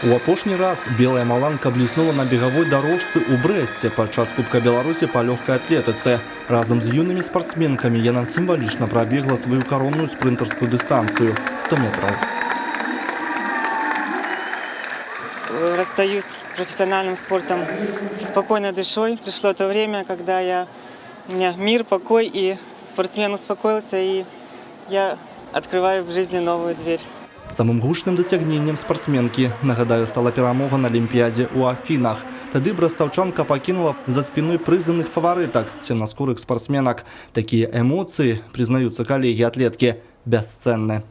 У апошні раз белая маланка бліснула на бегавой дорожцы ў Брэсце падчас Кубка Беларусі па лёгкай атлетыцы. Разам з юнымі спартсменкамі яна сімвалічна прабегла сваю каронную спрынтарскую дыстанцыю – 100 метров. Расстаюсь с профессиональным спортом со спокойной душой. Пришло то время, когда у меня мир, покой, и спортсмен успокоился, и я открываю в жизни новую дверь. Самым гучным дасягненнем спартсменкі, нагадаю, стала перамога на Алімпіядзе ў Афінах. Тады брастаўчанка пакінула за спиной прызнаных фаварытак, цемнаскурых спортсменок. Такие эмоции, признаются коллеги-атлетки, бесценны.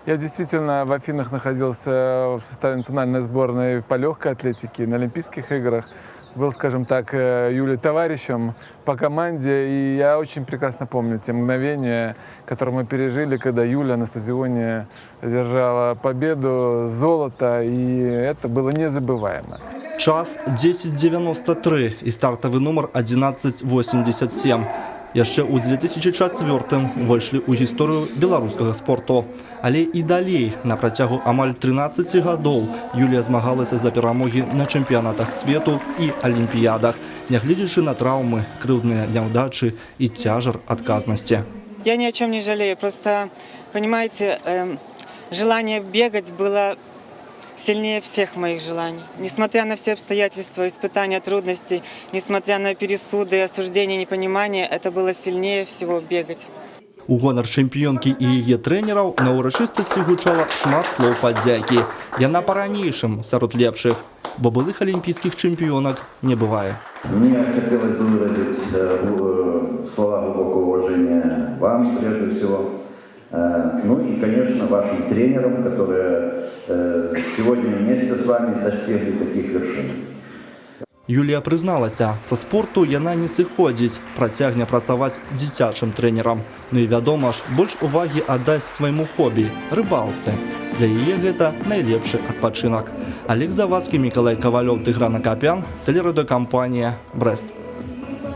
Я действительно в Афинах находился в составе национальной сборной по легкой атлетике на Олимпийских играх. Был, скажем так, Юлей товарищем по команде, и я очень прекрасно помню те мгновения, которые мы пережили, когда Юля на стадионе одержала победу, золото, и это было незабываемо. Час 10:93 и стартовый номер 11:87. Яшчэ ў 2004 увайшлі ў гісторыю беларускага спорту. Але і далей, на працягу амаль 13 гадоў, Юлія змагалася за перамогі на чэмпіянатах свету і алімпіядах, нягледзячы на траўмы, крыўдныя няўдачы і цяжар адказнасці. Я ни о чем не жалею, просто, понимаете, желание бегать было сильнее всех моих желаний. Несмотря на все обстоятельства, испытания, трудности, несмотря на пересуды, осуждения, непонимание, это было сильнее всего бегать. У гонар чэмпіёнкі і яе трэнераў на ўрачыстасці гучала шмат слоў падзякі. Яна па-ранейшым сярод лепшых, бо былых алімпійскіх чэмпіёнак не бывае. Мне хотелось бы выразить слова глубокого уважения вам, прежде всего. Ну и, конечно, вашим тренерам, которые сегодня вместе с вами достигли таких вершин. Юлія прызналася, са спорту яна не сыходзіць, працягне працаваць дзіцячым трэнерам. Ну і вядома ж, больш увагі аддасць свайму хобі – рыбалцы. Для яе гэта найлепшы адпачынак. Олег Завадскі, Мікалай Кавалёў, Тыгран Акапян, тэлерадыёкампанія «Брэст».